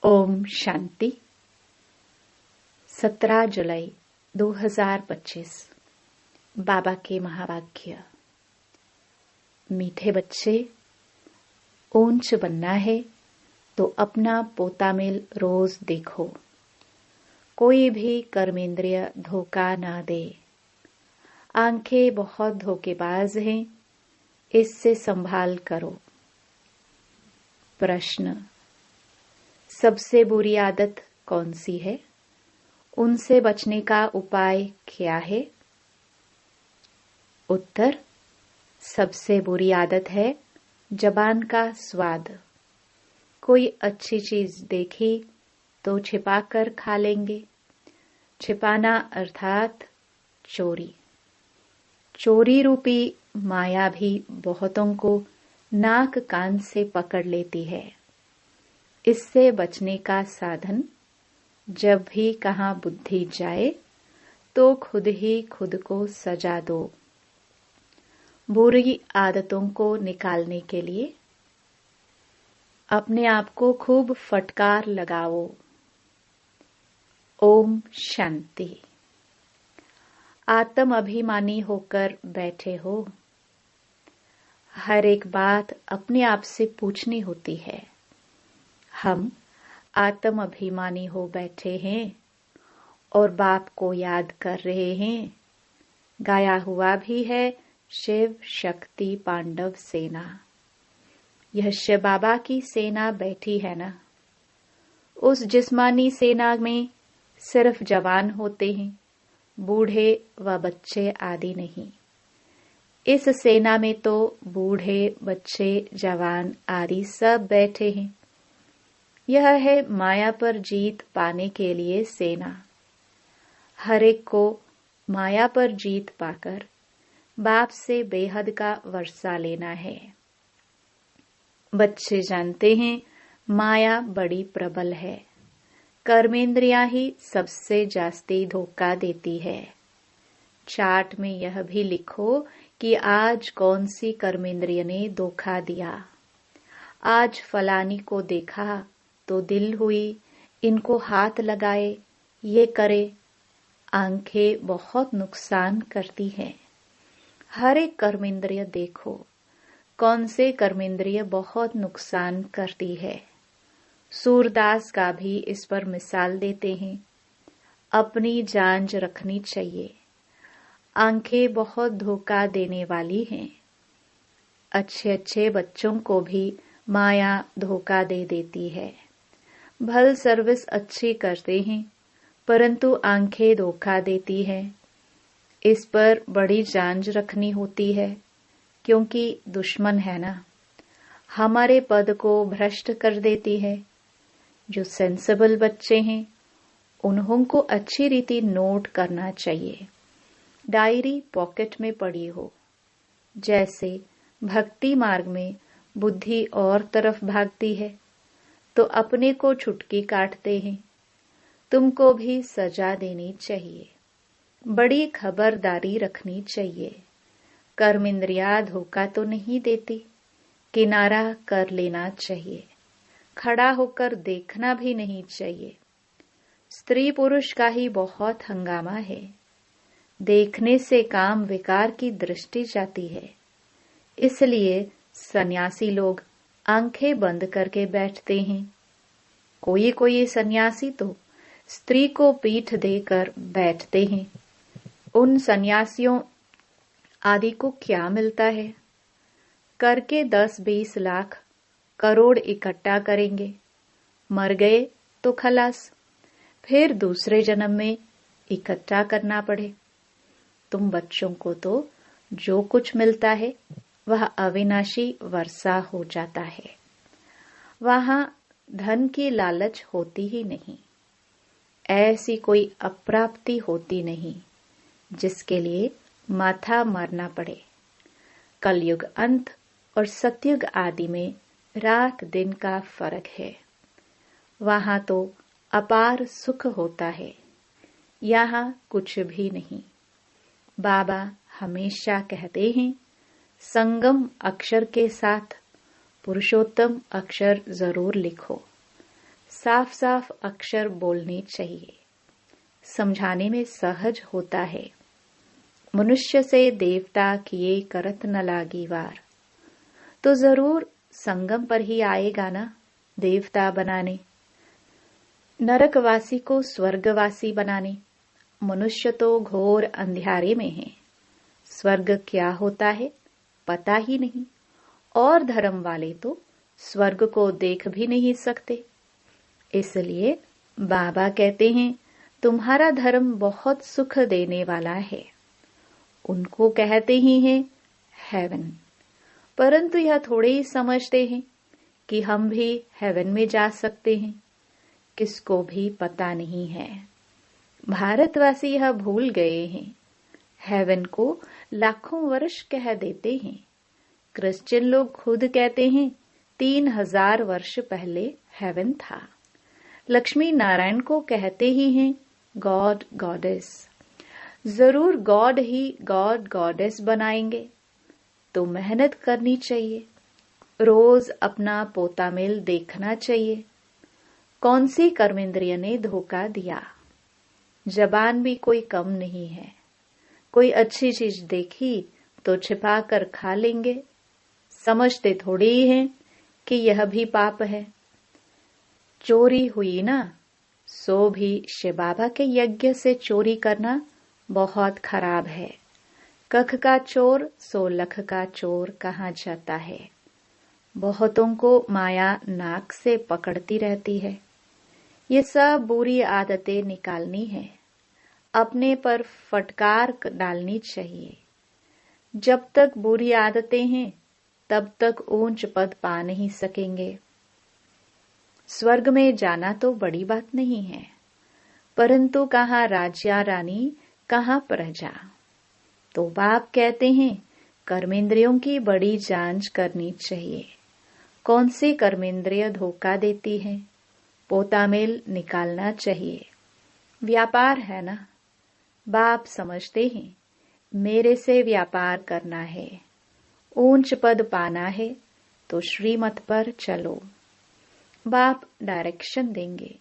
ओम शांति। 17 जुलाई 2025। बाबा के महावाक्य। मीठे बच्चे, ऊंच बनना है तो अपना पोतामेल रोज देखो। कोई भी कर्मेंद्रिय धोखा ना दे। आंखें बहुत धोखेबाज हैं, इससे संभाल करो। प्रश्न: सबसे बुरी आदत कौन सी है? उनसे बचने का उपाय क्या है? उत्तर: सबसे बुरी आदत है जबान का स्वाद। कोई अच्छी चीज देखी तो छिपाकर खा लेंगे। छिपाना अर्थात चोरी। चोरी रूपी माया भी बहुतों को नाक कान से पकड़ लेती है। इससे बचने का साधन: जब भी कहाँ बुद्धि जाए तो खुद ही खुद को सजा दो। बुरी आदतों को निकालने के लिए अपने आप को खूब फटकार लगाओ। ओम शांति। आत्म अभिमानी होकर बैठे हो। हर एक बात अपने आप से पूछनी होती है। हम आत्म अभिमानी हो बैठे हैं और बाप को याद कर रहे हैं। गाया हुआ भी है शिव शक्ति पांडव सेना। यह शिव बाबा की सेना बैठी है ना। उस जिस्मानी सेना में सिर्फ जवान होते हैं, बूढ़े व बच्चे आदि नहीं। इस सेना में तो बूढ़े, बच्चे, जवान आदि सब बैठे हैं। यह है माया पर जीत पाने के लिए सेना। हर एक को माया पर जीत पाकर बाप से बेहद का वर्षा लेना है। बच्चे जानते हैं माया बड़ी प्रबल है। कर्मेंद्रियां ही सबसे जास्ती धोखा देती है। चार्ट में यह भी लिखो कि आज कौन सी कर्मेंद्रिय ने धोखा दिया। आज फलानी को देखा तो दिल हुई, इनको हाथ लगाए, ये करे। आंखें बहुत नुकसान करती हैं। हर एक कर्मेंद्रिय देखो कौन से कर्मेंद्रिय बहुत नुकसान करती है। सूरदास का भी इस पर मिसाल देते हैं। अपनी जांच रखनी चाहिए। आंखें बहुत धोखा देने वाली हैं। अच्छे अच्छे बच्चों को भी माया धोखा दे देती है। भल सर्विस अच्छी करते हैं, परंतु आंखें धोखा देती है। इस पर बड़ी जांच रखनी होती है, क्योंकि दुश्मन है ना। हमारे पद को भ्रष्ट कर देती है। जो सेंसिबल बच्चे हैं, उन्हों को अच्छी रीति नोट करना चाहिए। डायरी पॉकेट में पड़ी हो। जैसे भक्ति मार्ग में बुद्धि और तरफ भागती है तो अपने को छुटकी काटते हैं। तुमको भी सजा देनी चाहिए। बड़ी खबरदारी रखनी चाहिए। कर्मेंद्रिया धोखा तो नहीं देती। किनारा कर लेना चाहिए। खड़ा होकर देखना भी नहीं चाहिए। स्त्री पुरुष का ही बहुत हंगामा है। देखने से काम विकार की दृष्टि जाती है। इसलिए सन्यासी लोग आंखें बंद करके बैठते हैं। कोई कोई सन्यासी तो स्त्री को पीठ देकर बैठते हैं। उन सन्यासियों आदि को क्या मिलता है? करके 10-20 लाख करोड़ इकट्ठा करेंगे। मर गए तो खलास। फिर दूसरे जन्म में इकट्ठा करना पड़े। तुम बच्चों को तो जो कुछ मिलता है वह अविनाशी वर्षा हो जाता है। वहां धन की लालच होती ही नहीं। ऐसी कोई अप्राप्ति होती नहीं जिसके लिए माथा मारना पड़े। कलयुग अंत और सतयुग आदि में रात दिन का फर्क है। वहां तो अपार सुख होता है, यहाँ कुछ भी नहीं। बाबा हमेशा कहते हैं, संगम अक्षर के साथ पुरुषोत्तम अक्षर जरूर लिखो। साफ साफ अक्षर बोलने चाहिए। समझाने में सहज होता है। मनुष्य से देवता किए करत न लागी वार। तो जरूर संगम पर ही आएगा ना देवता बनाने, नरकवासी को स्वर्गवासी बनाने। मनुष्य तो घोर अंधियारे में है, स्वर्ग क्या होता है पता ही नहीं, और धर्म वाले तो स्वर्ग को देख भी नहीं सकते। इसलिए बाबा कहते हैं तुम्हारा धर्म बहुत सुख देने वाला है। उनको कहते ही हैं हेवन, परंतु यह थोड़े ही समझते हैं कि हम भी हेवन में जा सकते हैं। किसको भी पता नहीं है। भारतवासी यह भूल गए हैं। हेवन को लाखों वर्ष कह देते हैं। क्रिश्चियन लोग खुद कहते हैं 3000 वर्ष पहले हेवन था। लक्ष्मी नारायण को कहते ही हैं गॉड गॉडेस। जरूर गॉड ही गॉड गॉडेस बनाएंगे, तो मेहनत करनी चाहिए। रोज अपना पोता मेल देखना चाहिए। कौन सी कर्मेंद्रिय ने धोखा दिया। जबान भी कोई कम नहीं है। कोई अच्छी चीज देखी तो छिपा कर खा लेंगे। समझते थोड़ी ही हैं कि यह भी पाप है। चोरी हुई ना, सो भी शिव बाबा के यज्ञ से चोरी करना बहुत खराब है। कख का चोर सो लख का चोर कहा जाता है। बहुतों को माया नाक से पकड़ती रहती है। ये सब बुरी आदतें निकालनी है। अपने पर फटकार डालनी चाहिए। जब तक बुरी आदतें हैं तब तक ऊंच पद पा नहीं सकेंगे। स्वर्ग में जाना तो बड़ी बात नहीं है, परंतु कहाँ राजा रानी कहाँ प्रजा। तो बाप कहते हैं कर्मेंद्रियों की बड़ी जांच करनी चाहिए। कौन सी कर्मेंद्रिय धोखा देती है, पोता मेल निकालना चाहिए। व्यापार है ना, बाप समझते हैं मेरे से व्यापार करना है, ऊंच पद पाना है तो श्रीमत पर चलो। बाप डायरेक्शन देंगे,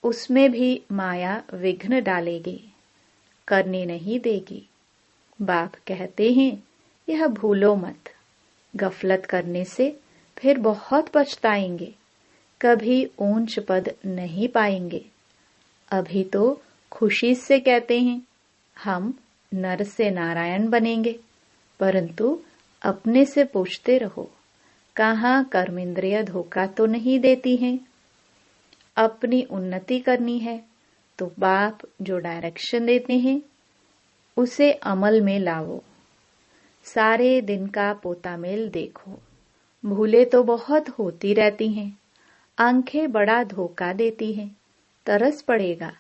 उसमें भी माया विघ्न डालेगी, करने नहीं देगी। बाप कहते हैं यह भूलो मत। गफलत करने से फिर बहुत पछताएंगे, कभी ऊंच पद नहीं पाएंगे। अभी तो खुशी से कहते हैं हम नर से नारायण बनेंगे, परंतु अपने से पूछते रहो कहाँ कर्मेंद्रिय धोखा तो नहीं देती हैं। अपनी उन्नति करनी है तो बाप जो डायरेक्शन देते हैं उसे अमल में लाओ। सारे दिन का पोता मेल देखो। भूले तो बहुत होती रहती हैं, आंखें बड़ा धोखा देती हैं। तरस पड़ेगा,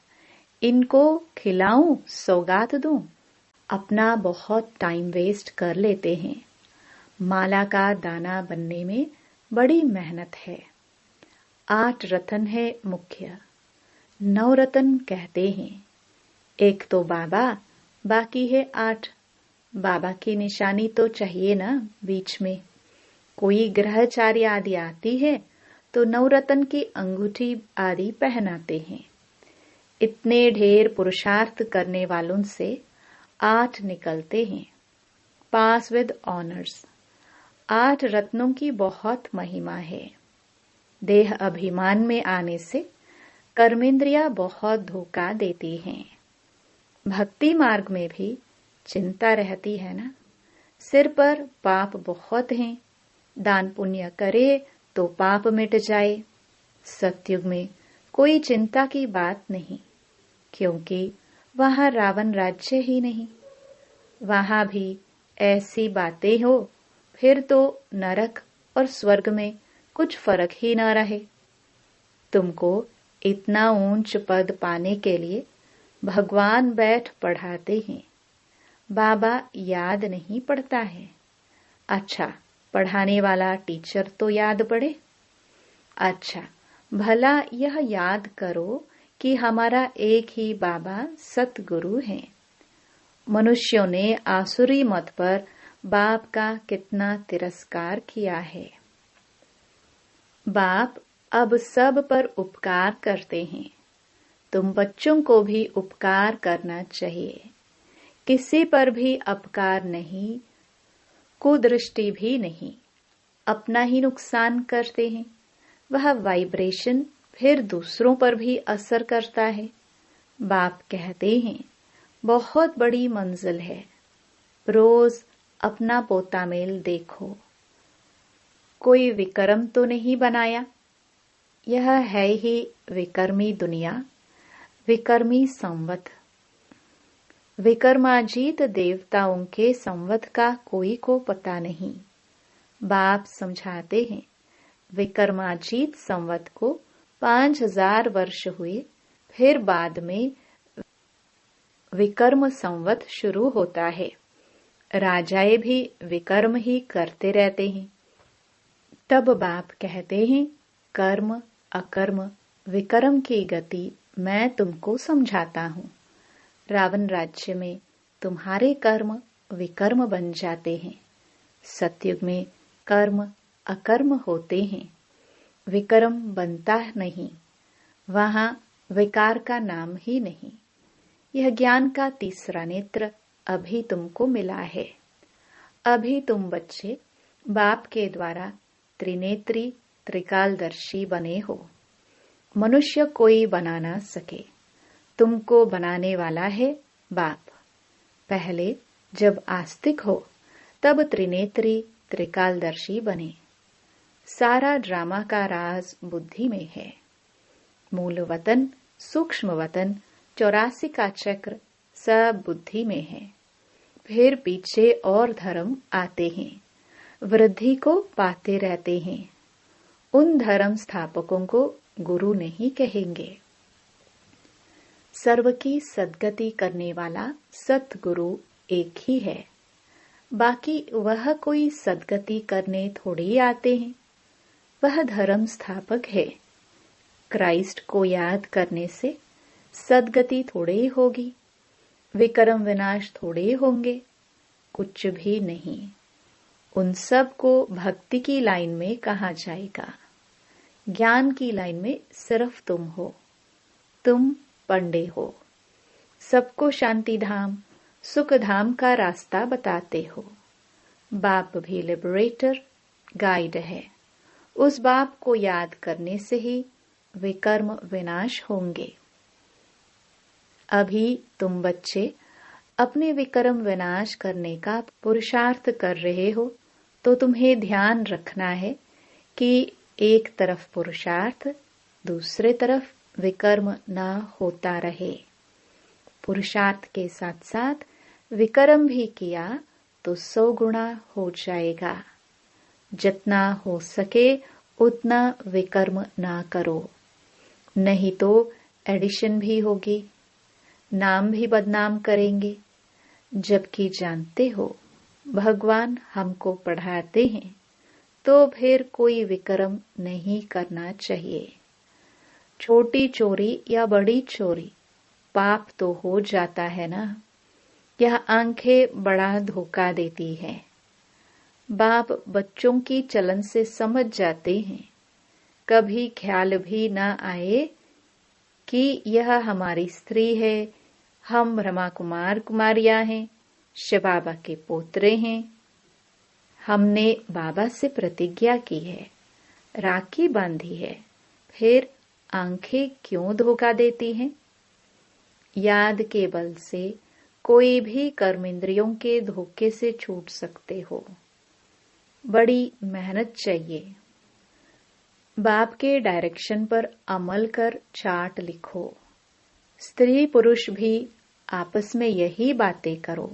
इनको खिलाऊं सौगात दूं। अपना बहुत टाइम वेस्ट कर लेते हैं। माला का दाना बनने में बड़ी मेहनत है। 8 रतन है मुख्य, 9 रतन कहते हैं। एक तो बाबा, बाकी है 8। बाबा की निशानी तो चाहिए ना बीच में। कोई ग्रहचार्य आदि आती है तो 9 रतन की अंगूठी आदि पहनाते हैं। इतने ढेर पुरुषार्थ करने वालों से 8 निकलते हैं, पास विद ऑनर्स। 8 रत्नों की बहुत महिमा है। देह अभिमान में आने से कर्मेंद्रिया बहुत धोखा देती हैं। भक्ति मार्ग में भी चिंता रहती है ना। सिर पर पाप बहुत हैं, दान पुण्य करे तो पाप मिट जाए। सतयुग में कोई चिंता की बात नहीं, क्योंकि वहां रावण राज्य ही नहीं। वहां भी ऐसी बातें हो फिर तो नरक और स्वर्ग में कुछ फर्क ही न रहे। तुमको इतना ऊंच पद पाने के लिए भगवान बैठ पढ़ाते हैं। बाबा याद नहीं पड़ता है। अच्छा, पढ़ाने वाला टीचर तो याद पड़े। अच्छा, भला यह याद करो कि हमारा एक ही बाबा सतगुरु हैं। मनुष्यों ने आसुरी मत पर बाप का कितना तिरस्कार किया है। बाप अब सब पर उपकार करते हैं। तुम बच्चों को भी उपकार करना चाहिए। किसी पर भी अपकार नहीं, कुदृष्टि भी नहीं। अपना ही नुकसान करते हैं। वह वाइब्रेशन फिर दूसरों पर भी असर करता है। बाप कहते हैं, बहुत बड़ी मंजिल है। रोज अपना पोता मेल देखो। कोई विक्रम तो नहीं बनाया। यह है ही विकर्मी दुनिया, विकर्मी संवत। विकर्माजीत देवताओं के संवत का कोई को पता नहीं। बाप समझाते हैं, विकर्माजीत संवत को 5000 वर्ष हुए, फिर बाद में विकर्म संवत शुरू होता है। राजाए भी विकर्म ही करते रहते हैं। तब बाप कहते हैं, कर्म अकर्म विकर्म की गति मैं तुमको समझाता हूँ। रावण राज्य में तुम्हारे कर्म विकर्म बन जाते हैं। सतयुग में कर्म अकर्म होते हैं, विकर्म बनता नहीं। वहां विकार का नाम ही नहीं। यह ज्ञान का तीसरा नेत्र अभी तुमको मिला है। अभी तुम बच्चे बाप के द्वारा त्रिनेत्री त्रिकालदर्शी बने हो। मनुष्य कोई बना ना सके, तुमको बनाने वाला है बाप। पहले जब आस्तिक हो तब त्रिनेत्री त्रिकालदर्शी बने। सारा ड्रामा का राज बुद्धि में है। मूल वतन, सूक्ष्म वतन, 84 का चक्र सब बुद्धि में है। फिर पीछे और धर्म आते हैं, वृद्धि को पाते रहते हैं। उन धर्म स्थापकों को गुरु नहीं कहेंगे। सर्व की सद्गति करने वाला सतगुरु एक ही है। बाकी वह कोई सद्गति करने थोड़ी आते हैं। वह धर्म स्थापक है। क्राइस्ट को याद करने से सद्गति थोड़े होगी, विकर्म विनाश थोड़े होंगे, कुछ भी नहीं। उन सब को भक्ति की लाइन में कहा जाएगा। ज्ञान की लाइन में सिर्फ तुम हो। तुम पंडे हो। सबको शांति धाम, सुख धाम का रास्ता बताते हो। बाप भी लिबरेटर, गाइड है। उस बाप को याद करने से ही विकर्म विनाश होंगे। अभी तुम बच्चे अपने विकर्म विनाश करने का पुरुषार्थ कर रहे हो, तो तुम्हें ध्यान रखना है कि एक तरफ पुरुषार्थ, दूसरे तरफ विकर्म न होता रहे। पुरुषार्थ के साथ साथ विकर्म भी किया तो 100 गुना हो जाएगा। जितना हो सके उतना विकर्म ना करो, नहीं तो एडिशन भी होगी, नाम भी बदनाम करेंगे। जबकि जानते हो भगवान हमको पढ़ाते हैं, तो फिर कोई विकर्म नहीं करना चाहिए। छोटी चोरी या बड़ी चोरी पाप तो हो जाता है ना। यह आंखें बड़ा धोखा देती है। बाप बच्चों की चलन से समझ जाते हैं। कभी ख्याल भी न आए कि यह हमारी स्त्री है, हम ब्रह्मा कुमार कुमारियां हैं, शिव बाबा के पोतरे हैं। हमने बाबा से प्रतिज्ञा की है, राखी बांधी है, फिर आंखें क्यों धोखा देती हैं? याद के बल से कोई भी कर्मेंद्रियों के धोखे से छूट सकते हो। बड़ी मेहनत चाहिए। बाप के डायरेक्शन पर अमल कर चार्ट लिखो। स्त्री पुरुष भी आपस में यही बातें करो।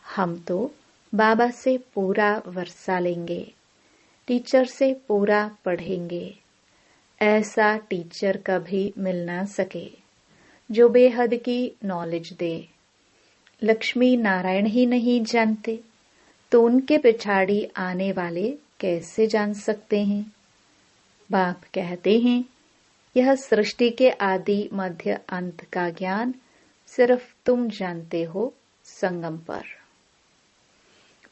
हम तो बाबा से पूरा वर्षा लेंगे, टीचर से पूरा पढ़ेंगे। ऐसा टीचर कभी मिल ना सके जो बेहद की नॉलेज दे। लक्ष्मी नारायण ही नहीं जानते तो उनके पिछाड़ी आने वाले कैसे जान सकते हैं? बाप कहते हैं, यह सृष्टि के आदि मध्य अंत का ज्ञान सिर्फ तुम जानते हो संगम पर।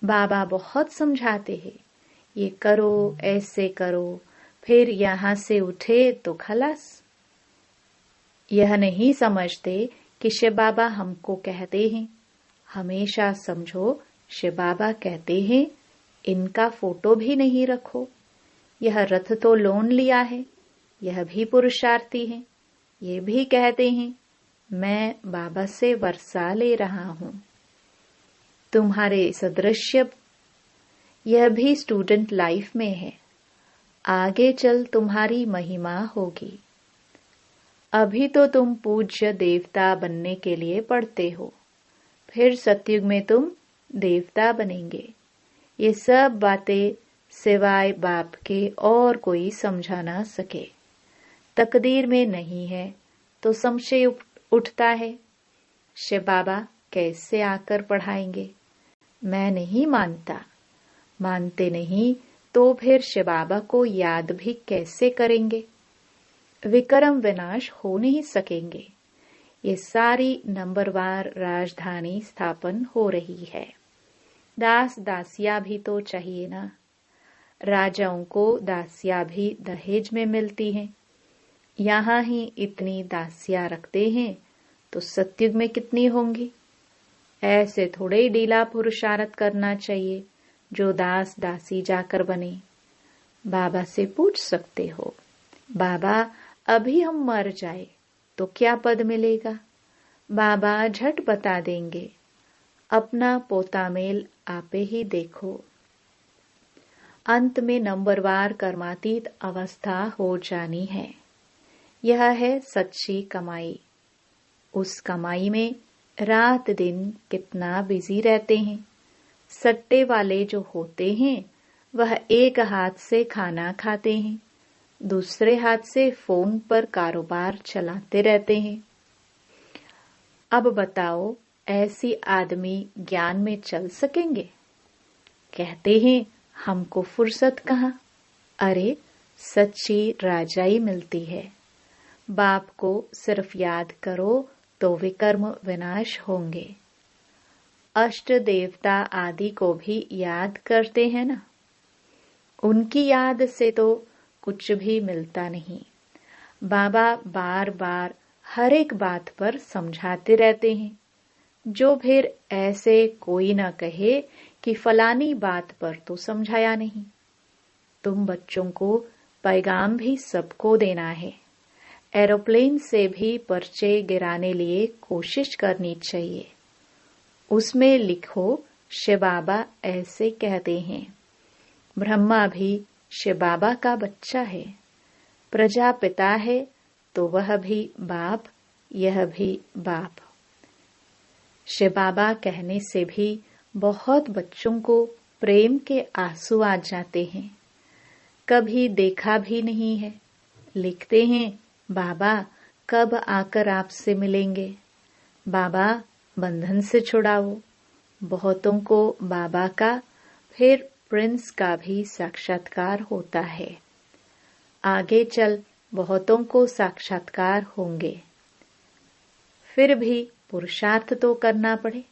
बाबा बहुत समझाते हैं, ये करो, ऐसे करो, फिर यहाँ से उठे तो खलास। यह नहीं समझते कि शिव बाबा हमको कहते हैं, हमेशा समझो शिव बाबा कहते हैं इनका फोटो भी नहीं रखो। यह रथ तो लोन लिया है, यह भी पुरुषार्थी है। ये भी कहते हैं मैं बाबा से वर्षा ले रहा हूँ। तुम्हारे सदृश्य यह भी स्टूडेंट लाइफ में है। आगे चल तुम्हारी महिमा होगी। अभी तो तुम पूज्य देवता बनने के लिए पढ़ते हो, फिर सतयुग में तुम देवता बनेंगे। ये सब बातें सिवाय बाप के और कोई समझा ना सके। तकदीर में नहीं है तो संशय उठता है, शिव बाबा कैसे आकर पढ़ाएंगे। मैं नहीं मानता। मानते नहीं तो फिर शिव बाबा को याद भी कैसे करेंगे। विक्रम विनाश हो नहीं सकेंगे। ये सारी नंबरवार राजधानी स्थापन हो रही है। दास दासिया भी तो चाहिए ना। राजाओं को दासिया भी दहेज में मिलती हैं। यहाँ ही इतनी दासियां रखते हैं तो सतयुग में कितनी होंगी। ऐसे थोड़े ही ढीला पुरुषार्थ करना चाहिए जो दास दासी जाकर बने। बाबा से पूछ सकते हो, बाबा अभी हम मर जाए तो क्या पद मिलेगा। बाबा झट बता देंगे, अपना पोता मेल आपे ही देखो। अंत में नंबरवार कर्मातीत अवस्था हो जानी है। यह है सच्ची कमाई। उस कमाई में रात दिन कितना बिजी रहते हैं। सट्टे वाले जो होते हैं वह एक हाथ से खाना खाते हैं, दूसरे हाथ से फोन पर कारोबार चलाते रहते हैं। अब बताओ ऐसी आदमी ज्ञान में चल सकेंगे। कहते हैं हमको फुर्सत कहाँ। अरे सच्ची राजाई मिलती है। बाप को सिर्फ याद करो तो विकर्म विनाश होंगे। अष्ट देवता आदि को भी याद करते हैं ना। उनकी याद से तो कुछ भी मिलता नहीं। बाबा बार बार हर एक बात पर समझाते रहते हैं। जो फिर ऐसे कोई न कहे कि फलानी बात पर तो समझाया नहीं। तुम बच्चों को पैगाम भी सबको देना है। एरोप्लेन से भी पर्चे गिराने लिए कोशिश करनी चाहिए। उसमें लिखो शिव बाबा ऐसे कहते हैं। ब्रह्मा भी शिव बाबा का बच्चा है। प्रजापिता है तो वह भी बाप, यह भी बाप। शिव बाबा कहने से भी बहुत बच्चों को प्रेम के आंसू आ जाते हैं। कभी देखा भी नहीं है। लिखते हैं बाबा कब आकर आपसे मिलेंगे। बाबा बंधन से छुड़ाओ। बहुतों को बाबा का फिर प्रिंस का भी साक्षात्कार होता है। आगे चल बहुतों को साक्षात्कार होंगे। फिर भी पुरुषार्थ तो करना पड़े।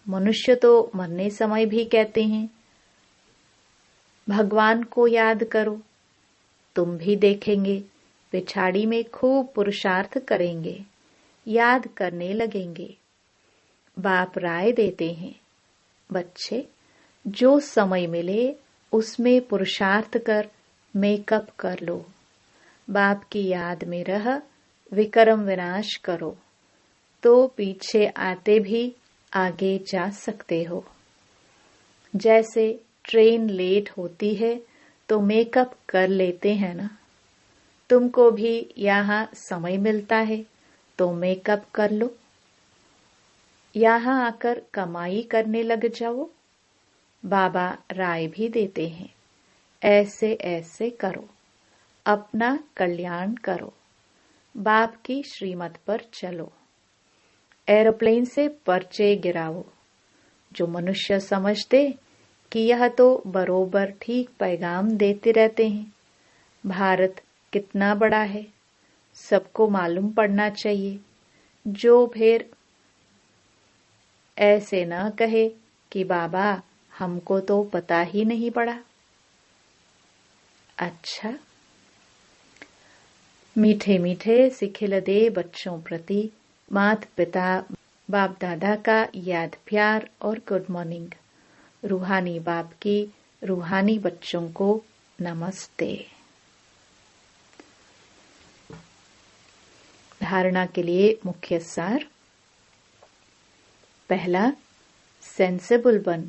मनुष्य तो मरने समय भी कहते हैं भगवान को याद करो। तुम भी देखेंगे पिछाड़ी में खूब पुरुषार्थ करेंगे, याद करने लगेंगे। बाप राय देते हैं, बच्चे जो समय मिले उसमें पुरुषार्थ कर मेकअप कर लो। बाप की याद में रह विक्रम विनाश करो तो पीछे आते भी आगे जा सकते हो। जैसे ट्रेन लेट होती है तो मेकअप कर लेते हैं ना। तुमको भी यहाँ समय मिलता है तो मेकअप कर लो। यहाँ आकर कमाई करने लग जाओ। बाबा राय भी देते हैं, ऐसे ऐसे करो, अपना कल्याण करो, बाप की श्रीमत पर चलो। एरोप्लेन से पर्चे गिराओ। जो मनुष्य समझते कि यह तो बरोबर ठीक पैगाम देते रहते हैं। भारत कितना बड़ा है सबको मालूम पड़ना चाहिए। जो फिर ऐसे न कहे कि बाबा हमको तो पता ही नहीं पड़ा। अच्छा मीठे मीठे सिखिलदे बच्चों प्रति माता पिता बाप दादा का याद प्यार और गुड मॉर्निंग। रूहानी बाप की रूहानी बच्चों को नमस्ते। धारणा के लिए मुख्य सार। पहला, सेंसिबल बन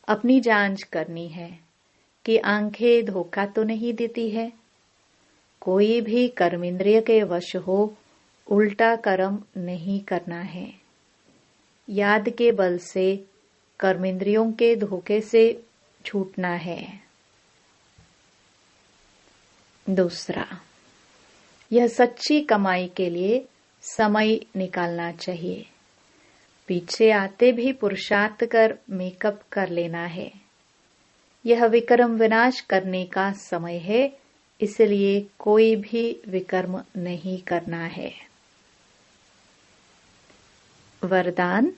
अपनी जांच करनी है कि आंखें धोखा तो नहीं देती है। कोई भी कर्मेंद्रिय के वश हो उल्टा कर्म नहीं करना है। याद के बल से कर्मेंद्रियों के धोखे से छूटना है। दूसरा, यह सच्ची कमाई के लिए समय निकालना चाहिए। पीछे आते भी पुरुषार्थ कर मेकअप कर लेना है। यह विक्रम विनाश करने का समय है, इसलिए कोई भी विकर्म नहीं करना है। वरदान।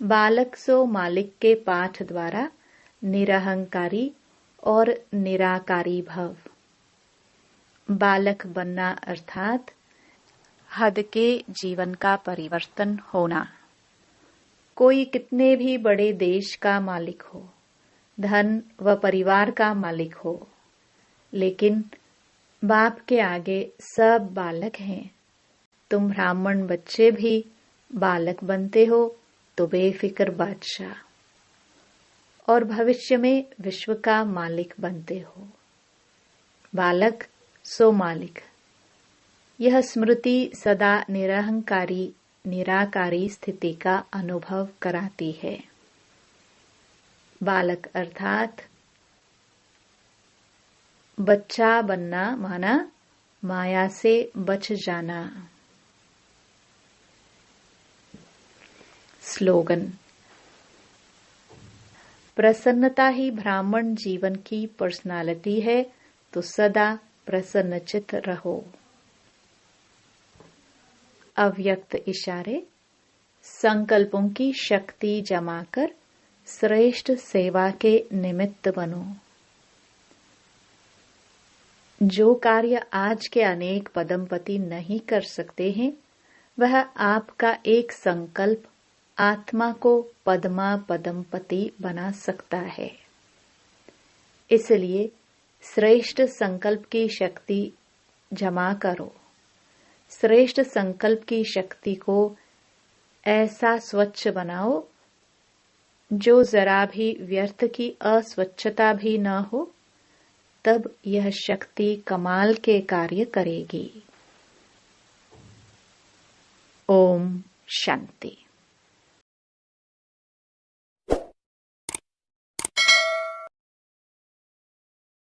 बालक सो मालिक के पाठ द्वारा निरहंकारी और निराकारी भव। बालक बनना अर्थात हद के जीवन का परिवर्तन होना। कोई कितने भी बड़े देश का मालिक हो, धन व परिवार का मालिक हो, लेकिन बाप के आगे सब बालक हैं। तुम ब्राह्मण बच्चे भी बालक बनते हो तो बेफिक्र बादशाह, और भविष्य में विश्व का मालिक बनते हो। बालक सो मालिक। यह स्मृति सदा निरहंकारी निराकारी स्थिति का अनुभव कराती है। बालक अर्थात बच्चा बनना माना माया से बच जाना। स्लोगन। प्रसन्नता ही ब्राह्मण जीवन की पर्सनालिटी है, तो सदा प्रसन्नचित रहो। अव्यक्त इशारे। संकल्पों की शक्ति जमा कर श्रेष्ठ सेवा के निमित्त बनो। जो कार्य आज के अनेक पदमपति नहीं कर सकते हैं, वह आपका एक संकल्प आत्मा को पद्मा पदमपति बना सकता है। इसलिए श्रेष्ठ संकल्प की शक्ति जमा करो। श्रेष्ठ संकल्प की शक्ति को ऐसा स्वच्छ बनाओ जो जरा भी व्यर्थ की अस्वच्छता भी न हो, तब यह शक्ति कमाल के कार्य करेगी। ओम शांति।